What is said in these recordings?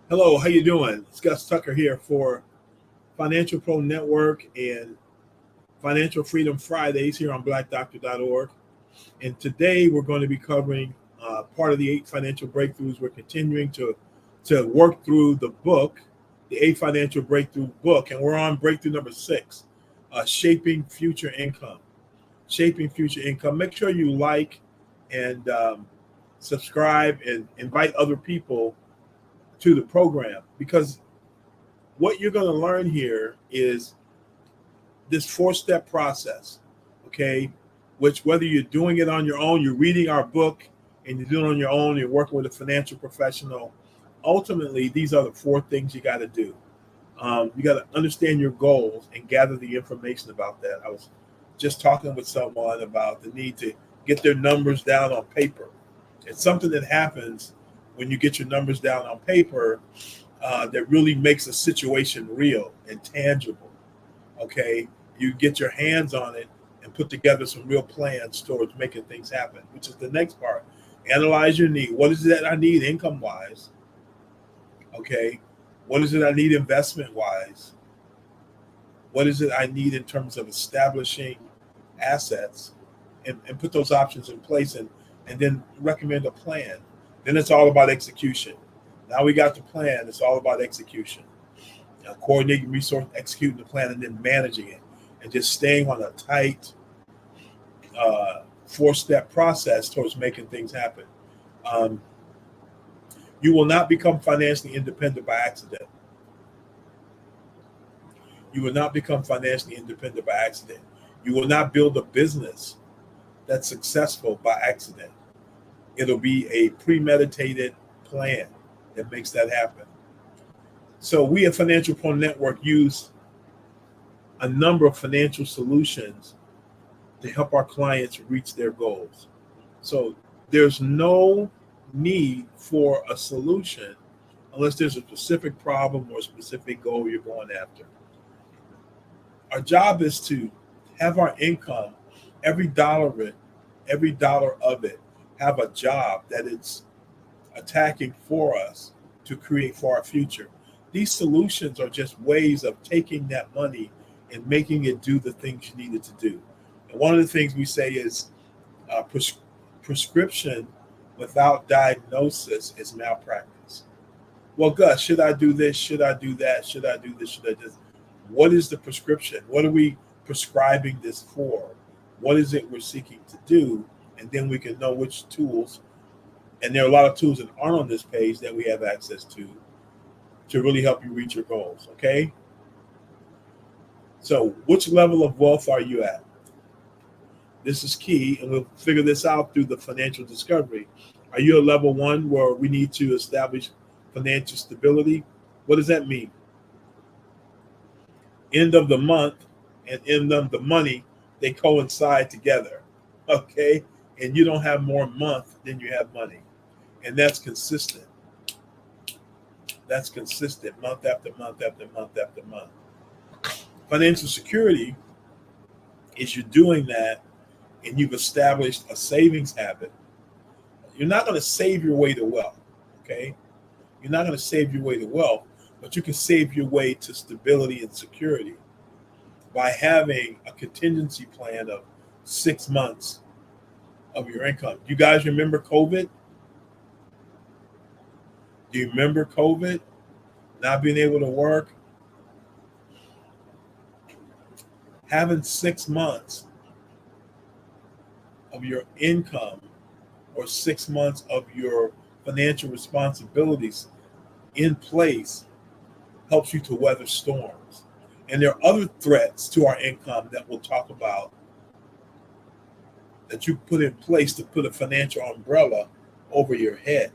Hello, how you doing? It's Gus Tucker here for Financial Pro Network and Financial Freedom Fridays here on blackdoctor.org. And today we're going to be covering part of the 8 financial breakthroughs. We're continuing to work through the book, the 8 financial breakthrough book, and we're on breakthrough number 6, shaping future income. Shaping future income. Make sure you like and subscribe and invite other people to the program, because what you're going to learn here is this 4-step process, okay? Which, whether you're doing it on your own, you're reading our book and you're doing it on your own, you're working with a financial professional, ultimately, these are the 4 things you got to do. You got to understand your goals and gather the information about that. I was just talking with someone about the need to get their numbers down on paper. It's something that happens when you get your numbers down on paper that really makes a situation real and tangible. Okay, you get your hands on it and put together some real plans towards making things happen, which is the next part. Analyze your need. What is it that I need income wise? Okay, what is it I need investment wise? What is it I need in terms of establishing assets, and put those options in place, and then recommend a plan. Then it's all about execution. Now we got the plan. It's all about execution. Coordinating resource, executing the plan, and then managing it, and just staying on a tight 4-step process towards making things happen. You will not become financially independent by accident. You will not become financially independent by accident. You will not build a business that's successful by accident. It'll be a premeditated plan that makes that happen. So we at Financial Pro Network use a number of financial solutions to help our clients reach their goals. So there's no need for a solution unless there's a specific problem or a specific goal you're going after. Our job is to have our income, every dollar of it, have a job that it's attacking for us to create for our future. These solutions are just ways of taking that money and making it do the things you need it to do. And one of the things we say is prescription without diagnosis is malpractice. Well, Gus, should I do this? Should I do that? Should I do this? Should I do this? What is the prescription? What are we prescribing this for? What is it we're seeking to do? And then we can know which tools, and there are a lot of tools that aren't on this page that we have access to really help you reach your goals, okay? So which level of wealth are you at? This is key, and we'll figure this out through the financial discovery. Are you at level 1 where we need to establish financial stability? What does that mean? End of the month and end of the money, they coincide together, okay? And you don't have more month than you have money. And that's consistent. That's consistent month after month after month after month. Financial security is you're doing that and you've established a savings habit. You're not going to save your way to wealth, okay? You're not going to save your way to wealth, but you can save your way to stability and security by having a contingency plan of 6 months of your income. You guys remember COVID? Do you remember COVID? Not being able to work? Having 6 months of your income or 6 months of your financial responsibilities in place helps you to weather storms. And there are other threats to our income that we'll talk about that you put in place to put a financial umbrella over your head.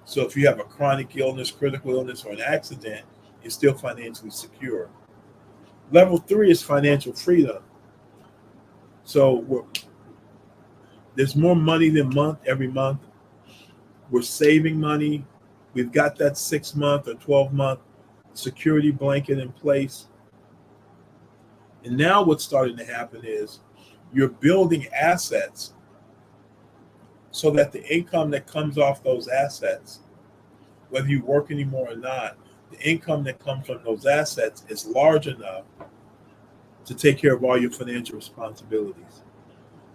So if you have a chronic illness, critical illness, or an accident, you're still financially secure. Level 3 is financial freedom. So there's more money than every month. We're saving money. We've got that 6-month or 12-month security blanket in place. And now what's starting to happen is you're building assets so that the income that comes off those assets whether you work anymore or not, the income that comes from those assets is large enough to take care of all your financial responsibilities.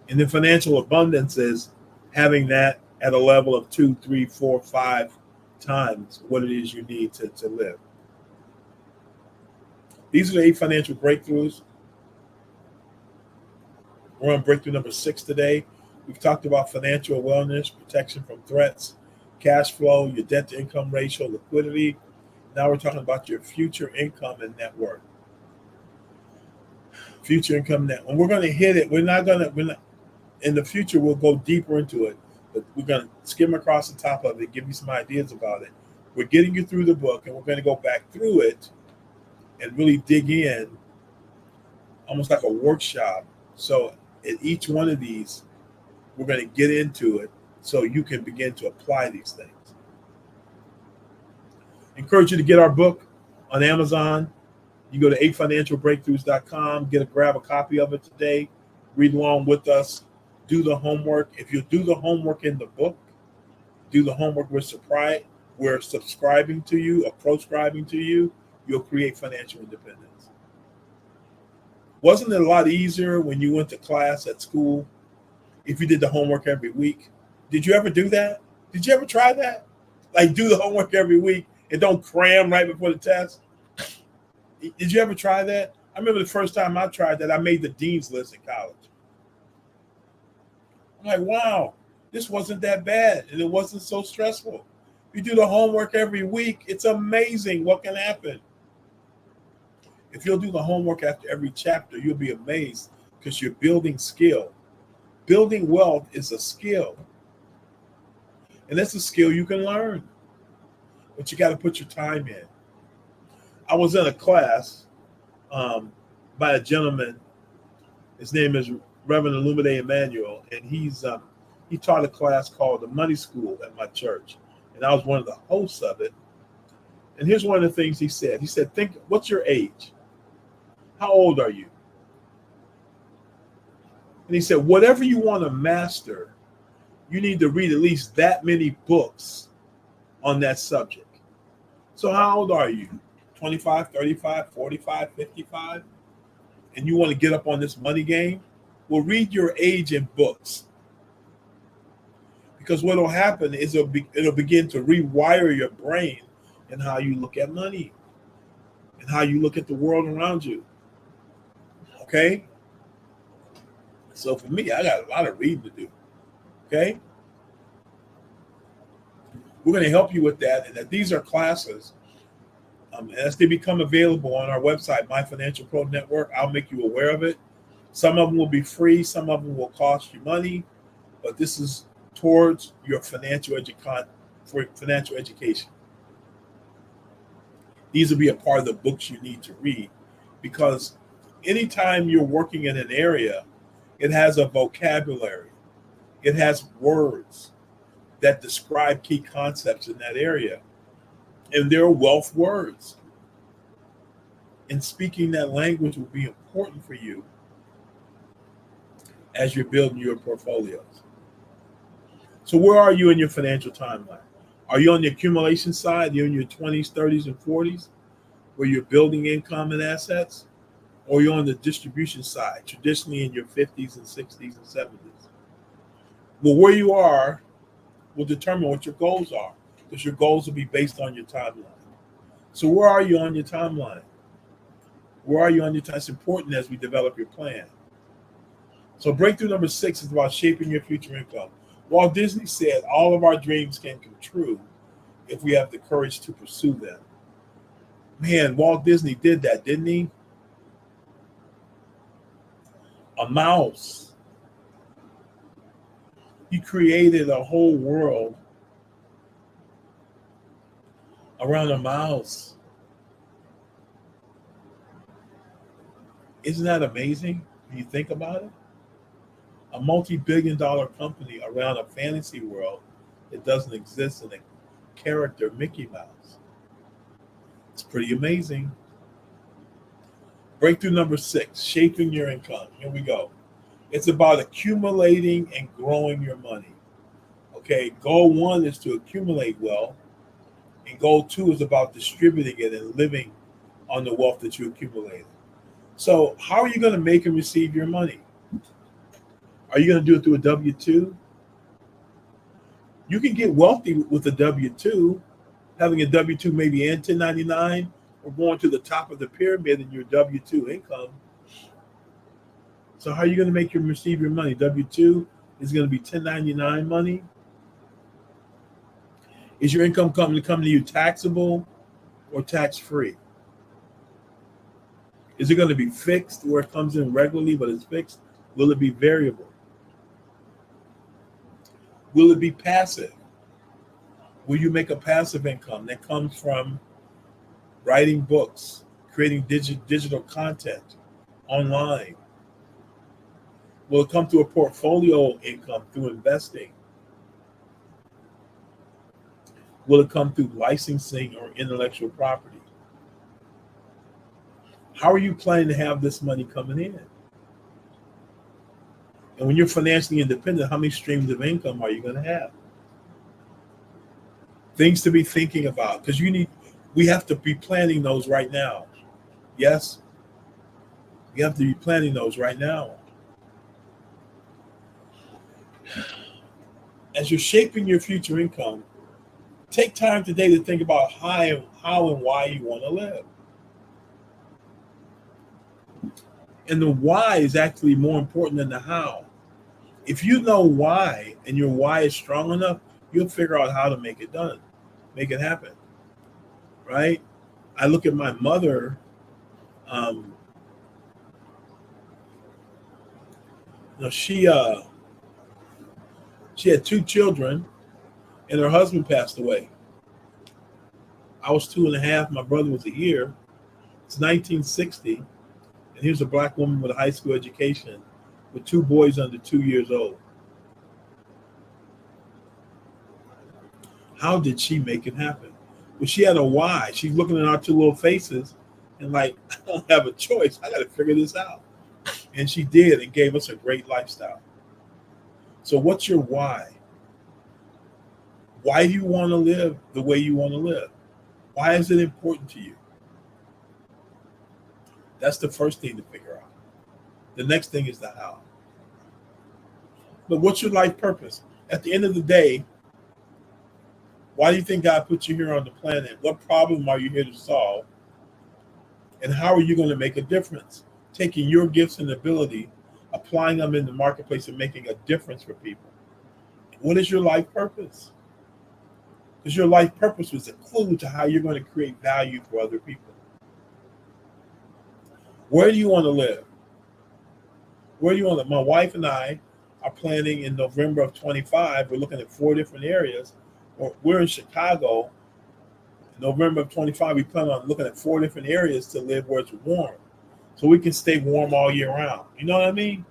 And then financial abundance is having that at a level of 2, 3, 4, 5 times what it is you need to live. These are the 8 financial breakthroughs. We're on breakthrough number 6 today. We've talked about financial wellness, protection from threats, cash flow, your debt to income ratio, liquidity. Now we're talking about your future income and net worth. Future income net. And we're going to hit it. We're not in the future, we'll go deeper into it, but we're going to skim across the top of it, give you some ideas about it. We're getting you through the book, and we're going to go back through it and really dig in, almost like a workshop. So at each one of these, we're going to get into it so you can begin to apply these things. Encourage you to get our book on Amazon. You go to 8financialbreakthroughs.com, grab a copy of it today, read along with us, do the homework. If you do the homework in the book, do the homework we're subscribing to you or proscribing to you, you'll create financial independence. Wasn't it a lot easier when you went to class at school if you did the homework every week? Did you ever do that? Did you ever try that? Like do the homework every week and don't cram right before the test? Did you ever try that? I remember the first time I tried that, I made the dean's list in college. I'm like, wow, this wasn't that bad, and it wasn't so stressful. If you do the homework every week, it's amazing what can happen. If you'll do the homework after every chapter, you'll be amazed because you're building skill. Building wealth is a skill, and that's a skill you can learn, but you got to put your time in. I was in a class by a gentleman. His name is Reverend Illumine Emmanuel, and he taught a class called the Money School at my church, and I was one of the hosts of it. And here's one of the things he said. He said, "Think, what's your age? How old are you?" And he said, "Whatever you want to master, you need to read at least that many books on that subject." So how old are you? 25, 35, 45, 55? And you want to get up on this money game? Well, read your age in books. Because what will happen is it'll begin to rewire your brain and how you look at money and how you look at the world around you. Okay? So for me, I got a lot of reading to do. Okay? We're going to help you with that. And that these are classes. As they become available on our website, My Financial Pro Network, I'll make you aware of it. Some of them will be free. Some of them will cost you money. But this is towards your financial education. These will be a part of the books you need to read, because anytime you're working in an area, it has a vocabulary. It has words that describe key concepts in that area. And there are wealth words. And speaking that language will be important for you as you're building your portfolios. So where are you in your financial timeline? Are you on the accumulation side? You're in your 20s, 30s, and 40s, where you're building income and assets? Or you're on the distribution side, traditionally in your 50s and 60s and 70s? Well, where you are will determine what your goals are, because your goals will be based on your timeline. So where are you on your timeline? Where are you on your time? It's important as we develop your plan. So breakthrough number 6 is about shaping your future income. Walt Disney said all of our dreams can come true if we have the courage to pursue them. Man, Walt Disney did that, didn't he? A mouse. He created a whole world around a mouse. Isn't that amazing when you think about it? A multi-billion-dollar company around a fantasy world that doesn't exist in a character Mickey Mouse. It's pretty amazing. Breakthrough number 6, shaping your income. Here we go. It's about accumulating and growing your money. Okay, goal 1 is to accumulate wealth, And goal 2 is about distributing it and living on the wealth that you accumulated. So how are you going to make and receive your money? Are you going to do it through a W-2? You can get wealthy with a W-2, having a W-2 maybe and 1099, or going to the top of the pyramid in your W-2 income. So how are you going to make and receive your money? W-2 is going to be 1099 money. Is your income coming to you taxable or tax-free? Is it going to be fixed where it comes in regularly but it's fixed? Will it be variable? Will it be passive? Will you make a passive income that comes from writing books, creating digital content online? Will it come through a portfolio income through investing? Will it come through licensing or intellectual property? How are you planning to have this money coming in? And when you're financially independent, how many streams of income are you going to have? Things to be thinking about, because we have to be planning those right now. Yes? We have to be planning those right now. As you're shaping your future income, take time today to think about how and why you want to live. And the why is actually more important than the how. If you know why and your why is strong enough, you'll figure out how to make it happen. Right? I look at my mother. She had 2 children, and her husband passed away. I was 2.5. My brother was 1 year. It's 1960, and he was a black woman with a high school education, with 2 boys under 2 years old. How did she make it happen? Well, she had a why. She's looking at our 2 little faces and like, I don't have a choice. I got to figure this out. And she did, and gave us a great lifestyle. So what's your why? Why do you want to live the way you want to live? Why is it important to you? That's the first thing to figure out. The next thing is the how. But what's your life purpose? At the end of the day, why do you think God put you here on the planet? What problem are you here to solve? And how are you going to make a difference? Taking your gifts and ability, applying them in the marketplace and making a difference for people. What is your life purpose? Because your life purpose was a clue to how you're going to create value for other people. Where do you want to live? Where do you want to live? My wife and I are planning in November of 25. We're looking at 4 different areas. We're in Chicago. In November of 25, we plan on looking at 4 different areas to live where it's warm, so we can stay warm all year round. You know what I mean?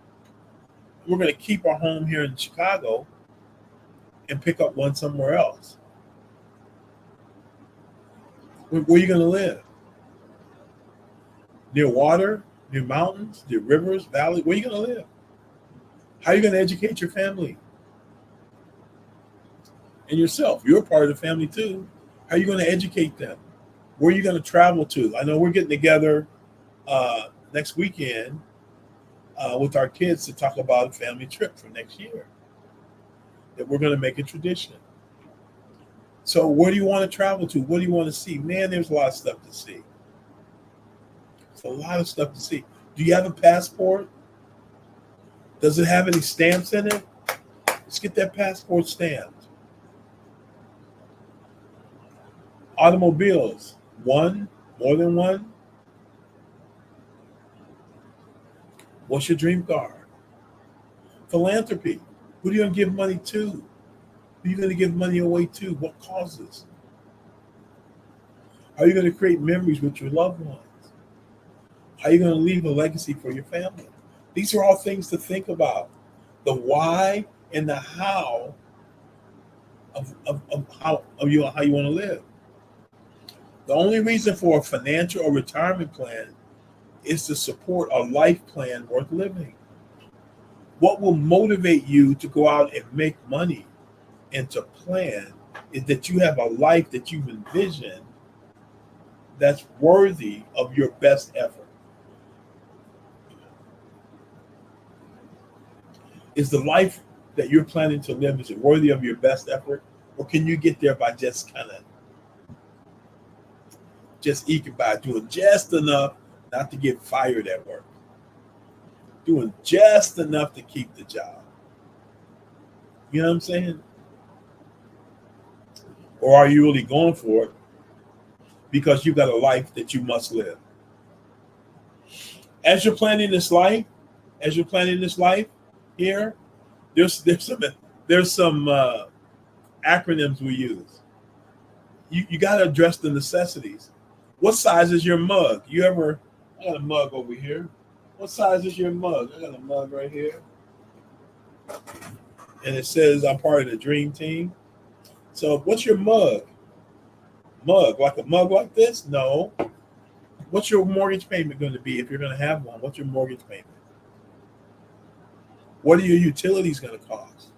We're going to keep our home here in Chicago and pick up one somewhere else. Where are you going to live? Near water, near mountains, near rivers, valleys? Where are you going to live? How are you going to educate your family? And yourself. You're a part of the family too. How are you going to educate them? Where are you going to travel to? I know we're getting together next weekend with our kids to talk about a family trip for next year that we're going to make a tradition. So where do you want to travel to? What do you want to see? Man, there's a lot of stuff to see. It's a lot of stuff to see. Do you have a passport? Does it have any stamps in it? Let's get that passport stamped. Automobiles, one, more than one? What's your dream car? Philanthropy. Who are you going to give money to? Who are you going to give money away to? What causes? How are you going to create memories with your loved ones? How are you going to leave a legacy for your family? These are all things to think about. The why and the how of how you want to live. The only reason for a financial or retirement plan is to support a life plan worth living. What will motivate you to go out and make money and to plan is that you have a life that you've envisioned that's worthy of your best effort. Is the life that you're planning to live, is it worthy of your best effort? Or can you get there by just kind of just eking by, doing just enough not to get fired at work, doing just enough to keep the job? You know what I'm saying? Or are you really going for it because you've got a life that you must live? As you're planning this life, here, there's some acronyms we use. You got to address the necessities. What size is your mug? I got a mug over here. What size is your mug? I got a mug right here. And it says I'm part of the dream team. So what's your mug? Mug, like a mug like this? No. What's your mortgage payment going to be if you're going to have one? What's your mortgage payment? What are your utilities going to cost?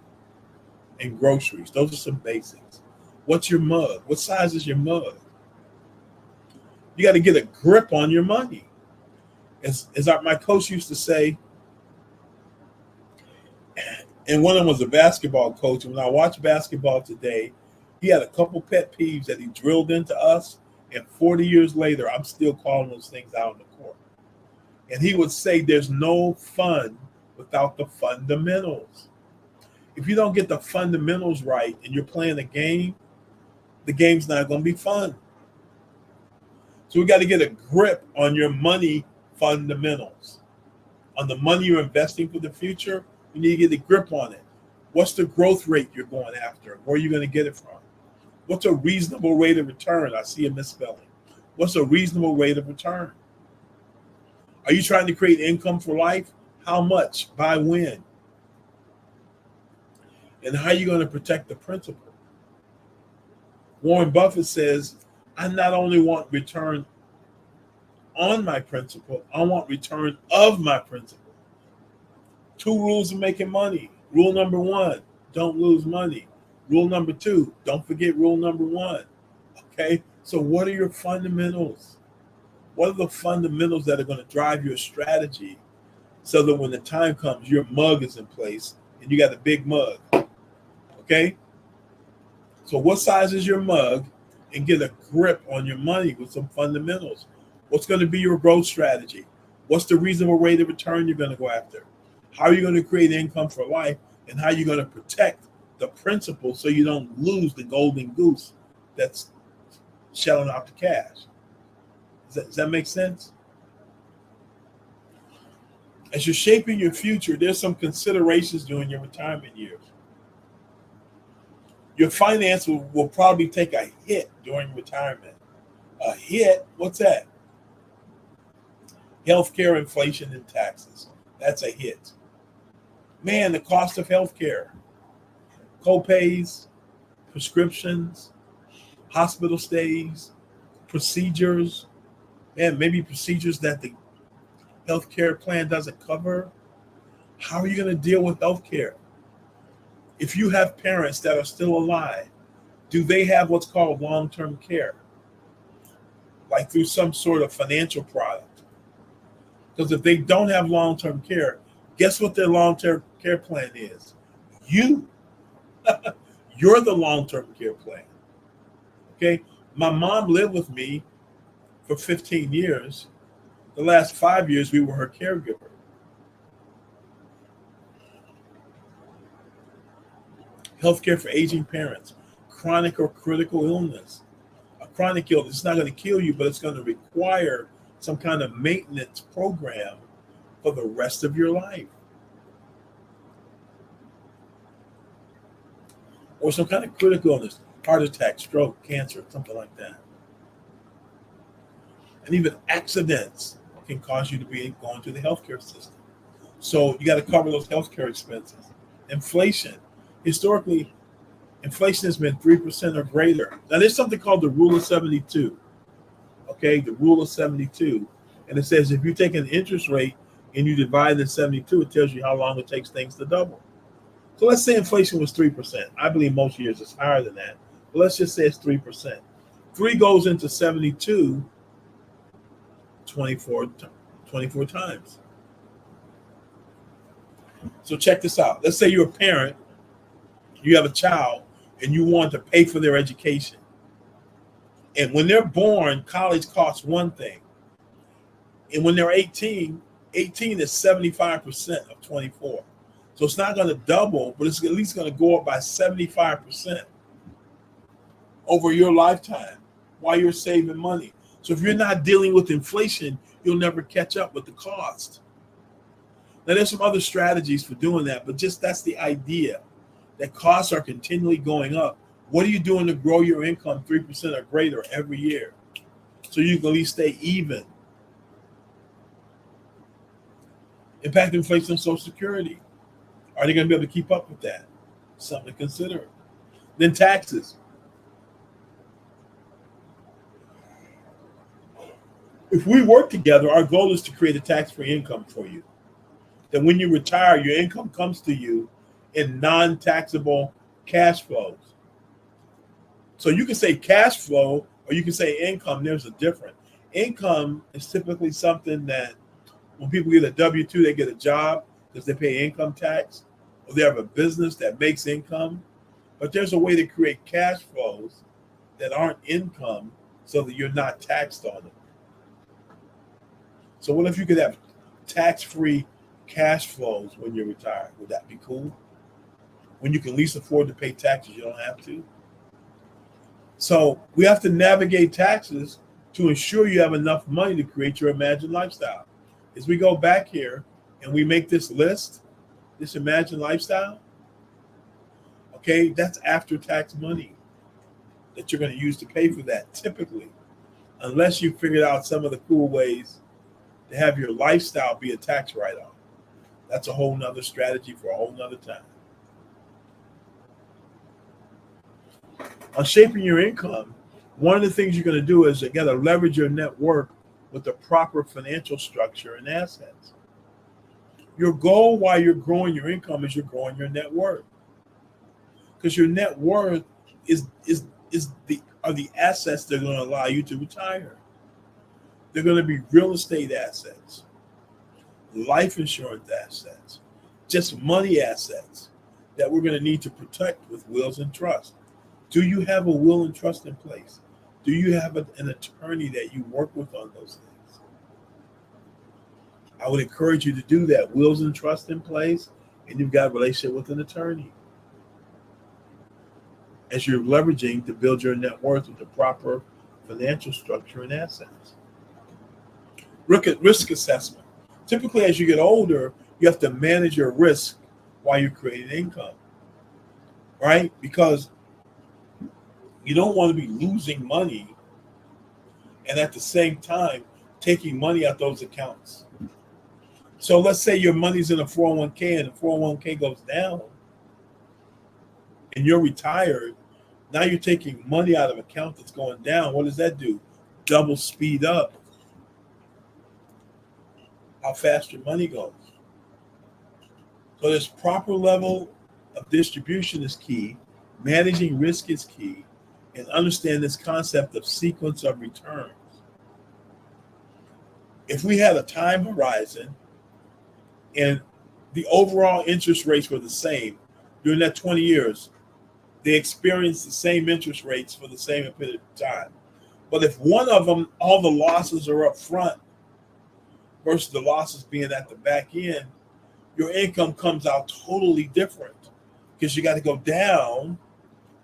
And groceries. Those are some basics. What's your mug? What size is your mug? You got to get a grip on your money. As my coach used to say, and one of them was a basketball coach. And when I watch basketball today, he had a couple pet peeves that he drilled into us. And 40 years later, I'm still calling those things out on the court. And he would say there's no fun without the fundamentals. If you don't get the fundamentals right and you're playing a game, the game's not going to be fun. So we got to get a grip on your money fundamentals. On the money you're investing for the future, you need to get a grip on it. What's the growth rate you're going after? Where are you going to get it from? What's a reasonable rate of return? I see a misspelling. What's a reasonable rate of return? Are you trying to create income for life? How much? By when? And how are you going to protect the principal? Warren Buffett says, I not only want return on my principal, I want return of my principal. 2 rules of making money. Rule number 1, don't lose money. Rule number 2, don't forget rule number 1. Okay, so what are your fundamentals? What are the fundamentals that are going to drive your strategy so that when the time comes, your mug is in place and you got a big mug? Okay, so what size is your mug? And get a grip on your money with some fundamentals. What's going to be your growth strategy? What's the reasonable rate of return you're going to go after? How are you going to create income for life? And how are you going to protect the principal so you don't lose the golden goose that's shelling out the cash? Does that make sense? As you're shaping your future, there's some considerations during your retirement years. Your finance will probably take a hit during retirement. A hit? What's that? Healthcare, inflation, and taxes. That's a hit. Man, the cost of healthcare, co-pays, prescriptions, hospital stays, procedures, and maybe procedures that the healthcare plan doesn't cover. How are you going to deal with healthcare? If you have parents that are still alive, do they have what's called long-term care? Like through some sort of financial product? Because if they don't have long-term care, guess what their long-term care plan is? You. You're the long-term care plan. Okay? My mom lived with me for 15 years. The last 5 years, we were her caregiver. Healthcare for aging parents, chronic or critical illness. A chronic illness is not going to kill you, but it's going to require some kind of maintenance program for the rest of your life. Or some kind of critical illness, heart attack, stroke, cancer, something like that. And even accidents can cause you to be going to the healthcare system. So you got to cover those healthcare expenses. Inflation. Historically, inflation has been 3% or greater. Now, there's something called the rule of 72. Okay, the rule of 72. And it says if you take an interest rate and you divide it in 72, it tells you how long it takes things to double. So let's say inflation was 3%. I believe most years it's higher than that. Let's just say it's 3%. 3 goes into 72 24 times. So check this out. Let's say you're a parent, you have a child, and you want to pay for their education. And when they're born, college costs one thing. And when they're 18, 18 is 75% of 24. So it's not going to double, but it's at least going to go up by 75% over your lifetime while you're saving money. So if you're not dealing with inflation, you'll never catch up with the cost. Now, there's some other strategies for doing that, but just that's the idea, that costs are continually going up. What are you doing to grow your income 3% or greater every year so you can at least stay even? Impact inflation on Social Security. Are they going to be able to keep up with that? Something to consider. Then taxes. If we work together, our goal is to create a tax-free income for you. That when you retire, your income comes to you in non-taxable cash flows. So you can say cash flow or you can say income. There's a difference. Income is typically something that when people get a W-2, they get a job because they pay income tax, or they have a business that makes income. But there's a way to create cash flows that aren't income so that you're not taxed on it. So what if you could have tax-free cash flows when you're retired? Would that be cool? When you can at least afford to pay taxes, you don't have to. So we have to navigate taxes to ensure you have enough money to create your imagined lifestyle. As we go back here and we make this list, this imagined lifestyle, okay, that's after-tax money that you're going to use to pay for that, typically, unless you figured out some of the cool ways to have your lifestyle be a tax write-off. That's a whole nother strategy for a whole nother time. On shaping your income, one of the things you're going to do is you got to leverage your net worth with the proper financial structure and assets. Your goal while you're growing your income is you're growing your net worth. Because your net worth are the assets that are going to allow you to retire. They're going to be real estate assets, life insurance assets, just money assets that we're going to need to protect with wills and trusts. Do you have a will and trust in place? Do you have an attorney that you work with on those things? I would encourage you to do that. Wills and trust in place, and you've got a relationship with an attorney as you're leveraging to build your net worth with the proper financial structure and assets. Risk assessment. Typically, as you get older, you have to manage your risk while you're creating income, right? Because you don't want to be losing money and at the same time taking money out those accounts. So let's say your money's in a 401k and the 401k goes down and you're retired. Now you're taking money out of an account that's going down. What does that do? Double speed up how fast your money goes. So this proper level of distribution is key. Managing risk is key. And understand this concept of sequence of returns. If we had a time horizon and the overall interest rates were the same during that 20 years, they experienced the same interest rates for the same period of time. But if one of them, all the losses are up front versus the losses being at the back end, your income comes out totally different because you got to go down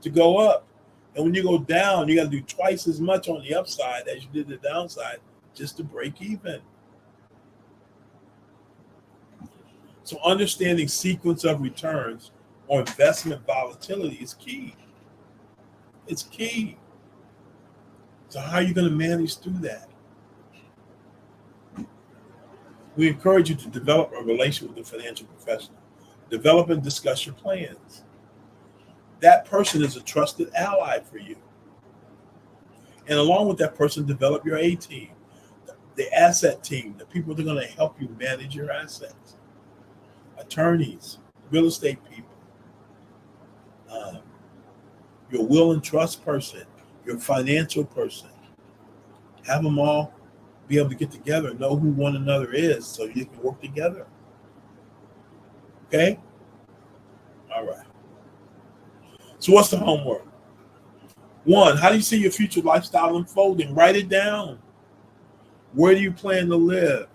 to go up. And when you go down, you got to do twice as much on the upside as you did the downside just to break even. So understanding sequence of returns or investment volatility is key. It's key. So how are you going to manage through that? We encourage you to develop a relationship with a financial professional. Develop and discuss your plans. That person is a trusted ally for you. And along with that person, develop your A team, the asset team, the people that are going to help you manage your assets. Attorneys, real estate people, your will and trust person, your financial person. Have them all be able to get together and know who one another is so you can work together. Okay? All right. So what's the homework? 1, how do you see your future lifestyle unfolding? Write it down. Where do you plan to live?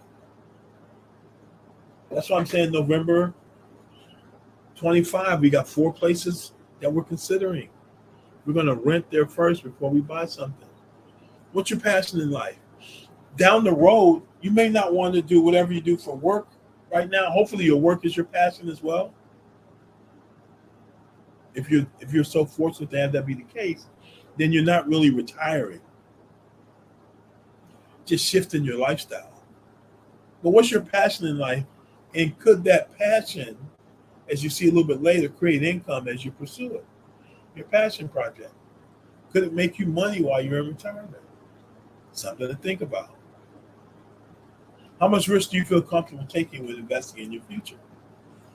That's why I'm saying November 25, we got 4 places that we're considering. We're going to rent there first before we buy something. What's your passion in life? Down the road, you may not want to do whatever you do for work right now. Hopefully your work is your passion as well. If you're so fortunate to have that be the case, then you're not really retiring. Just shifting your lifestyle. But what's your passion in life? And could that passion, as you see a little bit later, create income as you pursue it? Your passion project. Could it make you money while you're in retirement? Something to think about. How much risk do you feel comfortable taking with investing in your future?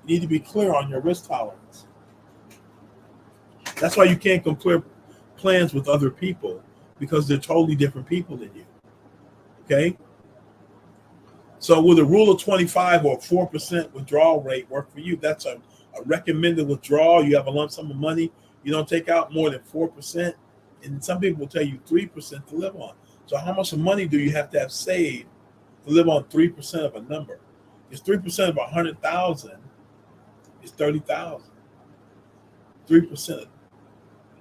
You need to be clear on your risk tolerance. That's why you can't compare plans with other people, because they're totally different people than you. Okay? So will the rule of 25 or 4% withdrawal rate work for you? That's a recommended withdrawal. You have a lump sum of money. You don't take out more than 4%. And some people will tell you 3% to live on. So how much money do you have to have saved to live on 3% of a number? It's 3% of 100,000 is 30,000. 3%.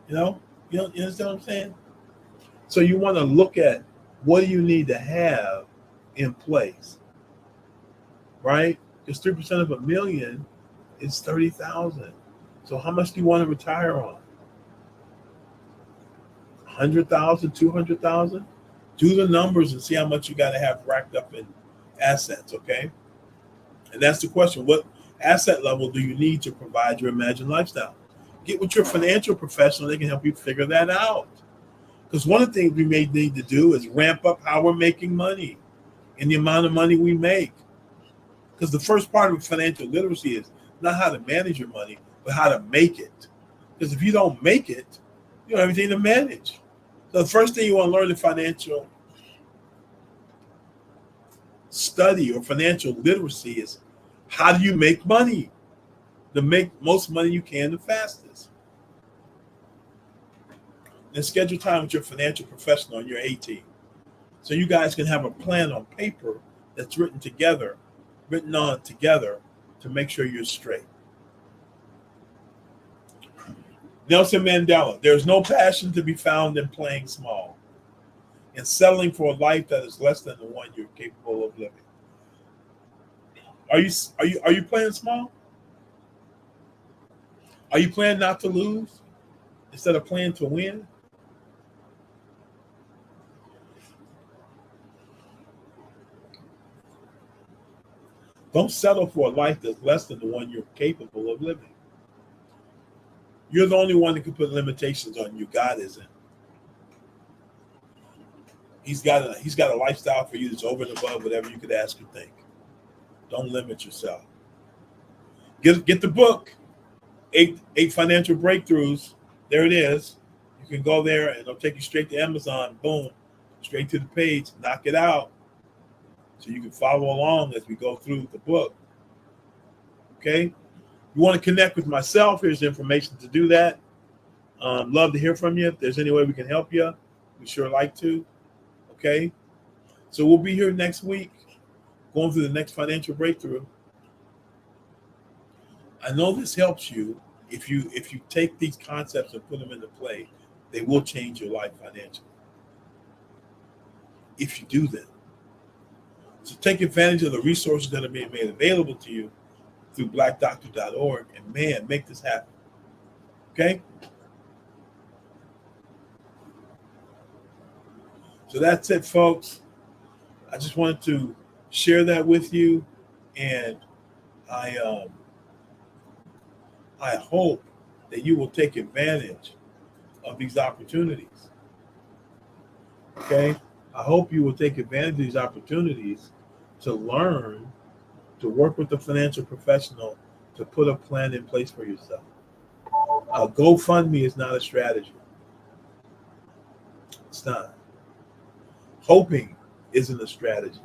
You understand what I'm saying? So you want to look at what do you need to have in place, right? Because 3% of $1 million is 30,000. So how much do you want to retire on? 100,000, 200,000? Do the numbers and see how much you got to have racked up in assets, okay? And that's the question. What asset level do you need to provide your imagined lifestyle? Get with your financial professional. They can help you figure that out. Because one of the things we may need to do is ramp up how we're making money and the amount of money we make. Because the first part of financial literacy is not how to manage your money, but how to make it. Because if you don't make it, you don't have anything to manage. So the first thing you want to learn in financial study or financial literacy is how do you make money? To make most money you can the fastest. And schedule time with your financial professional on your A team. So you guys can have a plan on paper that's written on together to make sure you're straight. Nelson Mandela, there's no passion to be found in playing small and settling for a life that is less than the one you're capable of living. Are you playing small? Are you playing not to lose instead of playing to win? Don't settle for a life that's less than the one you're capable of living. You're the only one that can put limitations on you. God isn't. He's got a lifestyle for you that's over and above whatever you could ask or think. Don't limit yourself. Get the book, eight financial breakthroughs. There it is. You can go there and it'll take you straight to Amazon. Boom, straight to the page. Knock it out, so you can follow along as we go through the book. Okay. You want to connect with myself? Here's the information to do that. Love to hear from you. If there's any way we can help you, we sure like to. Okay. So we'll be here next week, going through the next financial breakthrough. I know this helps you. If you take these concepts and put them into play, they will change your life financially. If you do them. So take advantage of the resources that are being made available to you through blackdoctor.org, and man, make this happen. Okay? So that's it, folks. I just wanted to share that with you, and I hope that you will take advantage of these opportunities. Okay? I hope you will take advantage of these opportunities to learn, to work with a financial professional, to put a plan in place for yourself. GoFundMe is not a strategy. It's not. Hoping isn't a strategy.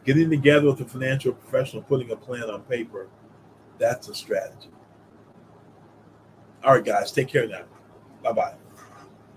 Getting together with a financial professional, putting a plan on paper, that's a strategy. All right, guys, take care now. Bye-bye.